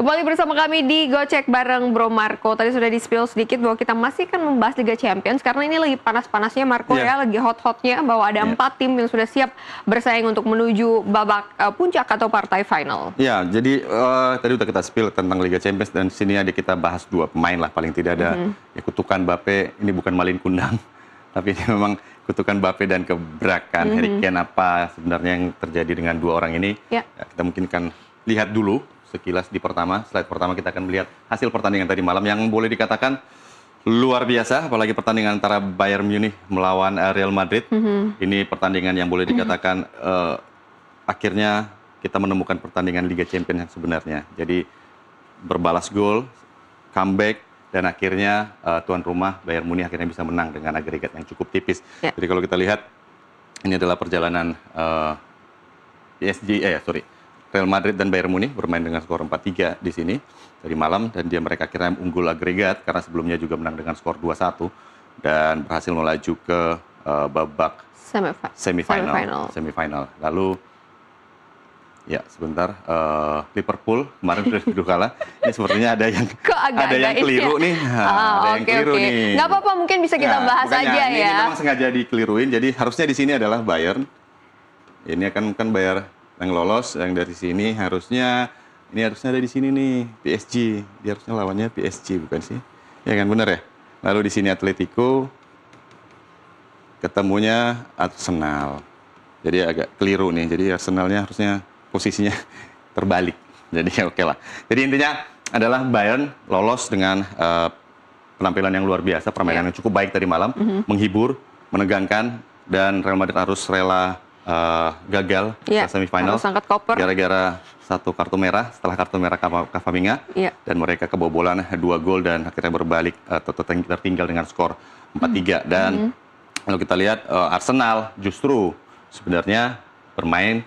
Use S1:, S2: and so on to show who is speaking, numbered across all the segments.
S1: Kembali bersama kami di Gocek bareng Bro Marco. Tadi sudah di-spill sedikit bahwa kita masih akan membahas Liga Champions karena ini lagi panas-panasnya Marco ya, lagi hot-hotnya bahwa ada 4 tim yang sudah siap bersaing untuk menuju babak puncak atau partai final.
S2: Ya, jadi tadi udah kita spill tentang Liga Champions dan sini ada kita bahas 2 pemain lah paling tidak ada ya, kutukan Mbappe. Ini bukan malin kundang, tapi ini memang kutukan Mbappe dan gebrakan Harry Kane. Apa sebenarnya yang terjadi dengan 2 orang ini? Ya, kita mungkin akan lihat dulu sekilas di slide pertama kita akan melihat hasil pertandingan tadi malam yang boleh dikatakan luar biasa, apalagi pertandingan antara Bayern Munich melawan Real Madrid. Ini pertandingan yang boleh dikatakan akhirnya kita menemukan pertandingan Liga Champions yang sebenarnya. Jadi berbalas gol, comeback, dan akhirnya tuan rumah Bayern Munich akhirnya bisa menang dengan agregat yang cukup tipis. Jadi kalau kita lihat ini adalah perjalanan Real Madrid dan Bayern Munich bermain dengan skor 4-3 di sini dari malam, dan mereka akhirnya unggul agregat karena sebelumnya juga menang dengan skor 2-1 dan berhasil melaju ke babak semifinal. Lalu ya sebentar, Liverpool kemarin sudah kalah. Ini sepertinya ada yang keliru nih. Ada yang keliru nih.
S1: Nggak apa-apa, mungkin bisa kita bahas aja ya.
S2: Ini memang sengaja dikeliruin. Jadi harusnya di sini adalah Bayern. Ini kan Bayern yang lolos, yang dari sini harusnya ada di sini nih PSG. Dia harusnya lawannya PSG bukan sih? Ya kan, benar ya. Lalu di sini Atletico, ketemunya Arsenal. Jadi agak keliru nih. Jadi Arsenalnya harusnya posisinya terbalik. Jadi oke lah. Jadi intinya adalah Bayern lolos dengan penampilan yang luar biasa, permainan yang cukup baik tadi malam, menghibur, menegangkan, dan Real Madrid harus rela gagal ke semifinal gara-gara 1 kartu merah setelah kartu merah Camavinga, dan mereka kebobolan 2 gol dan akhirnya berbalik atau tertinggal dengan skor 4-3. Dan kalau kita lihat Arsenal justru sebenarnya bermain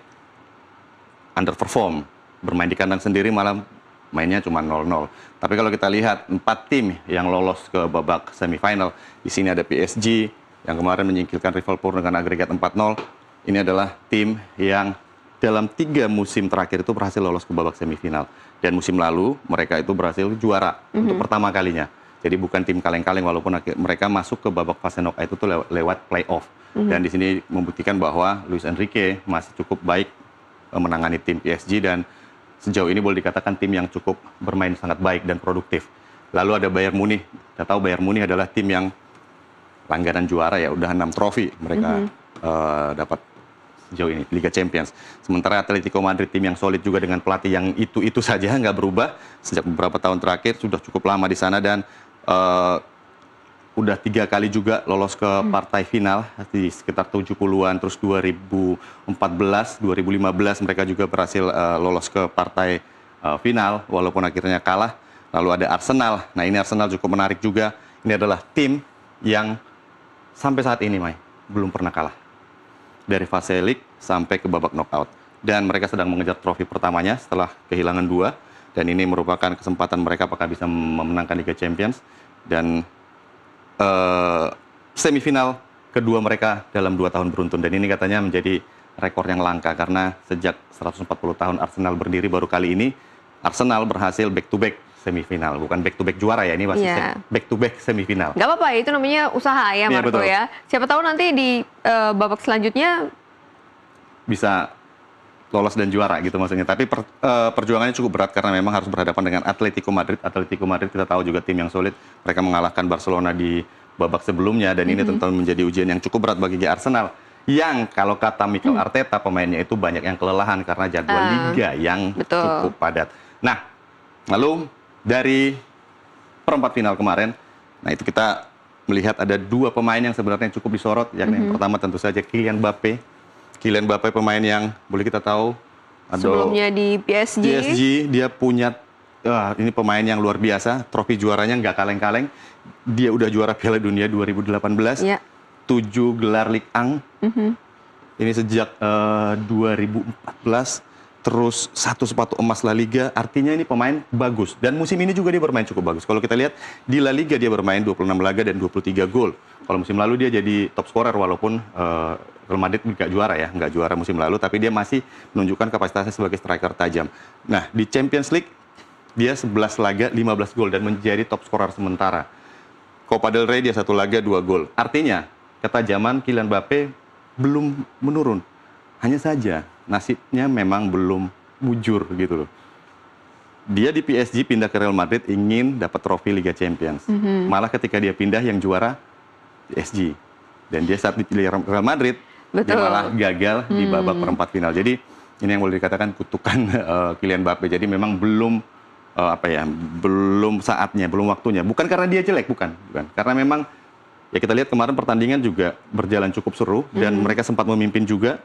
S2: underperform, bermain di kandang sendiri malah mainnya cuma 0-0. Tapi kalau kita lihat 4 tim yang lolos ke babak semifinal, di sini ada PSG yang kemarin menyingkirkan Liverpool dengan agregat 4-0. Ini adalah tim yang dalam 3 musim terakhir itu berhasil lolos ke babak semifinal. Dan musim lalu mereka itu berhasil juara untuk pertama kalinya. Jadi bukan tim kaleng-kaleng, walaupun mereka masuk ke babak fase knockout itu lewat playoff. Dan di sini membuktikan bahwa Luis Enrique masih cukup baik menangani tim PSG, dan sejauh ini boleh dikatakan tim yang cukup bermain sangat baik dan produktif. Lalu ada Bayern Munich. Kita tahu Bayern Munich adalah tim yang langganan juara ya, udah 6 trofi mereka dapat sejauh ini Liga Champions. Sementara Atletico Madrid, tim yang solid juga dengan pelatih yang itu saja nggak berubah sejak beberapa tahun terakhir, sudah cukup lama di sana, dan udah 3 kali juga lolos ke partai final di sekitar 70-an, terus 2014, 2015 mereka juga berhasil lolos ke partai final walaupun akhirnya kalah. Lalu ada Arsenal. Nah, ini Arsenal cukup menarik juga. Ini adalah tim yang sampai saat ini belum pernah kalah dari fase league sampai ke babak knockout, dan mereka sedang mengejar trofi pertamanya setelah kehilangan 2, dan ini merupakan kesempatan mereka apakah bisa memenangkan Liga Champions dan semifinal kedua mereka dalam 2 tahun beruntun. Dan ini katanya menjadi rekor yang langka karena sejak 140 tahun Arsenal berdiri, baru kali ini Arsenal berhasil back to back semifinal, bukan back to back juara ya, ini masih back to back semifinal.
S1: Gak apa-apa, itu namanya usaha ya Marco ya. Siapa tahu nanti di babak selanjutnya
S2: bisa lolos dan juara gitu maksudnya. Tapi perjuangannya cukup berat karena memang harus berhadapan dengan Atletico Madrid. Atletico Madrid kita tahu juga tim yang solid. Mereka mengalahkan Barcelona di babak sebelumnya, dan ini tentu menjadi ujian yang cukup berat bagi Arsenal. Yang kalau kata Mikel Arteta, pemainnya itu banyak yang kelelahan karena jadwal liga yang cukup padat. Nah, lalu dari perempat final kemarin, nah itu kita melihat ada 2 pemain yang sebenarnya cukup disorot. Yang pertama tentu saja Kylian Mbappe. Kylian Mbappe pemain yang boleh kita tahu
S1: sebelumnya di PSG.
S2: Dia punya ini pemain yang luar biasa, trofi juaranya nggak kaleng-kaleng. Dia udah juara Piala Dunia 2018, 7 gelar Ligue 1. Ini sejak 2014. Terus 1 sepatu emas La Liga, artinya ini pemain bagus. Dan musim ini juga dia bermain cukup bagus. Kalau kita lihat di La Liga dia bermain 26 laga dan 23 gol. Kalau musim lalu dia jadi top scorer walaupun Real Madrid nggak juara musim lalu, tapi dia masih menunjukkan kapasitasnya sebagai striker tajam. Nah, di Champions League dia 11 laga 15 gol dan menjadi top scorer sementara. Copa del Rey dia 1 laga 2 gol. Artinya, ketajaman Kylian Mbappe belum menurun. Hanya saja nasibnya memang belum mujur gitu loh. Dia di PSG pindah ke Real Madrid ingin dapat trofi Liga Champions. Malah ketika dia pindah yang juara PSG. Dan dia saat di Real Madrid, dia malah gagal di babak perempat final. Jadi ini yang boleh dikatakan kutukan Kylian Mbappe. Jadi memang belum belum saatnya, belum waktunya. Bukan karena dia jelek, bukan. Karena memang ya kita lihat kemarin pertandingan juga berjalan cukup seru dan mereka sempat memimpin juga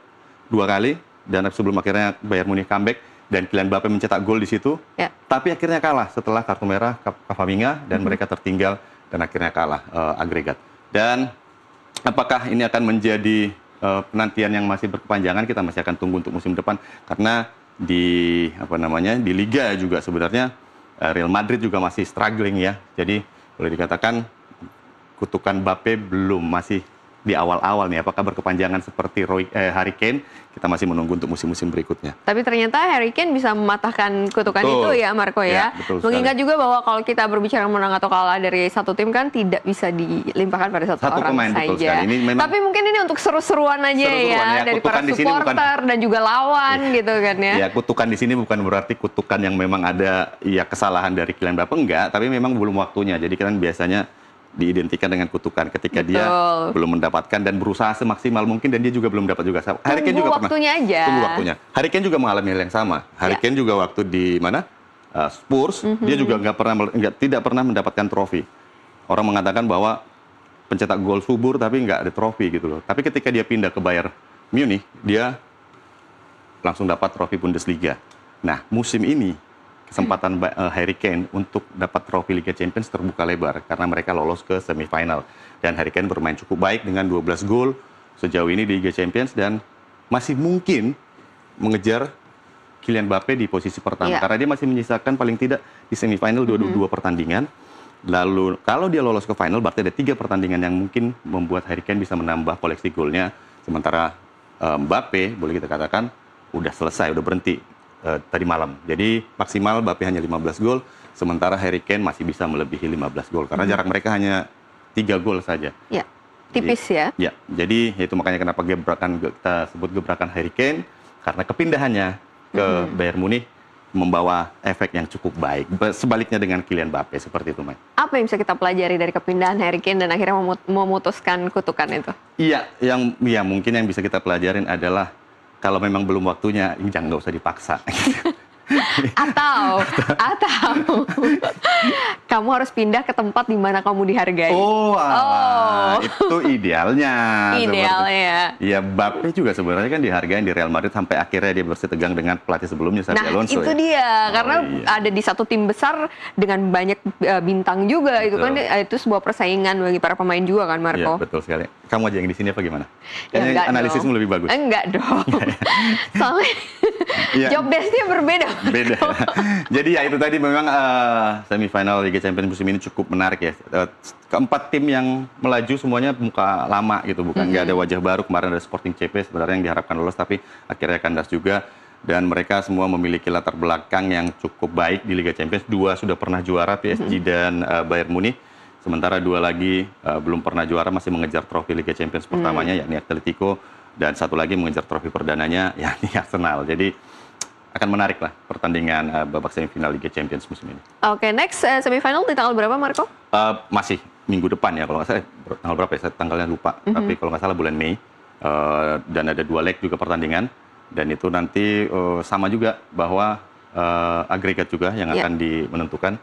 S2: 2 kali dan sebelum akhirnya Bayern Munich comeback dan Kylian Mbappe mencetak gol di situ. Ya. Tapi akhirnya kalah setelah kartu merah Camavinga dan mereka tertinggal dan akhirnya kalah agregat. Dan apakah ini akan menjadi penantian yang masih berkepanjangan, kita masih akan tunggu untuk musim depan karena di Liga juga sebenarnya Real Madrid juga masih struggling ya. Jadi boleh dikatakan kutukan Mbappe masih di awal-awal nih. Apakah berkepanjangan seperti Harry Kane? Kita masih menunggu untuk musim-musim berikutnya.
S1: Tapi ternyata Harry Kane bisa mematahkan kutukan itu ya, Marco ya. Mengingat juga bahwa kalau kita berbicara menang atau kalah dari satu tim kan tidak bisa dilimpahkan pada satu orang
S2: pemain,
S1: saja.
S2: Memang
S1: tapi mungkin ini untuk seru-seruan aja ya dari para supporter dan juga lawan gitu kan ya.
S2: Ya, kutukan di sini bukan berarti kutukan yang memang ada ya kesalahan dari Kylian Mbappe, enggak, tapi memang belum waktunya. Jadi kan biasanya diidentikan dengan kutukan ketika dia belum mendapatkan dan berusaha semaksimal mungkin dan dia juga belum dapat juga. Harry Kane juga tunggu waktunya. Harry Kane juga mengalami hal yang sama. Harry Kane juga waktu di Spurs dia juga tidak pernah mendapatkan trofi. Orang mengatakan bahwa pencetak gol subur tapi nggak ada trofi gitu loh. Tapi ketika dia pindah ke Bayern Munich dia langsung dapat trofi Bundesliga. Nah musim ini kesempatan Harry Kane untuk dapat trofi Liga Champions terbuka lebar karena mereka lolos ke semifinal dan Harry Kane bermain cukup baik dengan 12 gol sejauh ini di Liga Champions dan masih mungkin mengejar Kylian Mbappe di posisi pertama karena dia masih menyisakan paling tidak di semifinal 22 pertandingan. Lalu kalau dia lolos ke final berarti ada 3 pertandingan yang mungkin membuat Harry Kane bisa menambah koleksi golnya, sementara Mbappe boleh kita katakan udah selesai, udah berhenti tadi malam. Jadi maksimal Mbappe hanya 15 gol, sementara Harry Kane masih bisa melebihi 15 gol karena jarak mereka hanya 3 gol saja.
S1: Ya, tipis
S2: ya. Ya, jadi itu makanya kenapa kita sebut gebrakan Harry Kane karena kepindahannya ke Bayern Munich membawa efek yang cukup baik. Sebaliknya dengan Kylian Mbappe seperti itu, Mai.
S1: Apa yang bisa kita pelajari dari kepindahan Harry Kane dan akhirnya memutuskan kutukan itu?
S2: Iya, mungkin yang bisa kita pelajarin adalah kalau memang belum waktunya, jangan nggak usah dipaksa.
S1: atau kamu harus pindah ke tempat di mana kamu dihargai.
S2: Itu idealnya. Ya, Mbappe juga sebenarnya kan dihargai di Real Madrid sampai akhirnya dia bersitegang dengan pelatih sebelumnya, Xabi Alonso.
S1: Nah, itu dia. Karena ada di satu tim besar dengan banyak bintang juga. Itu kan itu sebuah persaingan bagi para pemain juga kan, Marco?
S2: Iya, betul sekali. Kamu aja yang di sini apa gimana? Kayaknya analisismu lebih bagus.
S1: Enggak dong. Soalnya job desk-nya berbeda.
S2: Beda. Jadi ya itu tadi memang semifinal Liga Champions musim ini cukup menarik ya. Keempat tim yang melaju semuanya muka lama gitu, bukan nggak ada wajah baru. Kemarin ada Sporting CP sebenarnya yang diharapkan lolos tapi akhirnya kandas juga. Dan mereka semua memiliki latar belakang yang cukup baik di Liga Champions. 2 sudah pernah juara, PSG dan Bayern Munich. Sementara 2 lagi belum pernah juara, masih mengejar trofi Liga Champions pertamanya yakni Atletico dan 1 lagi mengejar trofi perdananya yakni Arsenal. Jadi akan menarik lah pertandingan babak semifinal Liga Champions musim ini.
S1: Oke, next semifinal di tanggal berapa, Marco?
S2: Masih minggu depan ya, kalau nggak salah tanggal berapa ya, saya tanggalnya lupa. Tapi kalau nggak salah bulan Mei, dan ada 2 leg juga pertandingan, dan itu nanti sama juga bahwa agregat juga yang akan menentukan,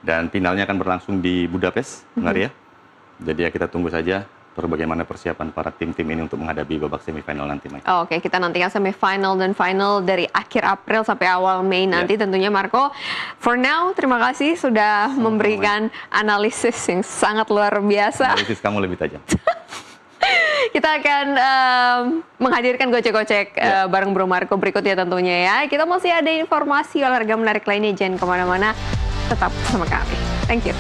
S2: dan finalnya akan berlangsung di Budapest, Hungaria. Jadi ya kita tunggu saja bagaimana persiapan para tim-tim ini untuk menghadapi babak semifinal nanti, Mike.
S1: Oke, kita nantikan semifinal dan final dari akhir April sampai awal Mei nanti tentunya, Marco. For now, terima kasih sudah memberikan analisis yang sangat luar biasa.
S2: Analisis kamu lebih tajam.
S1: Kita akan menghadirkan gocek-gocek bareng Bro Marco berikutnya tentunya ya. Kita masih ada informasi olahraga menarik lainnya, jangan kemana-mana. Tetap bersama kami. Thank you.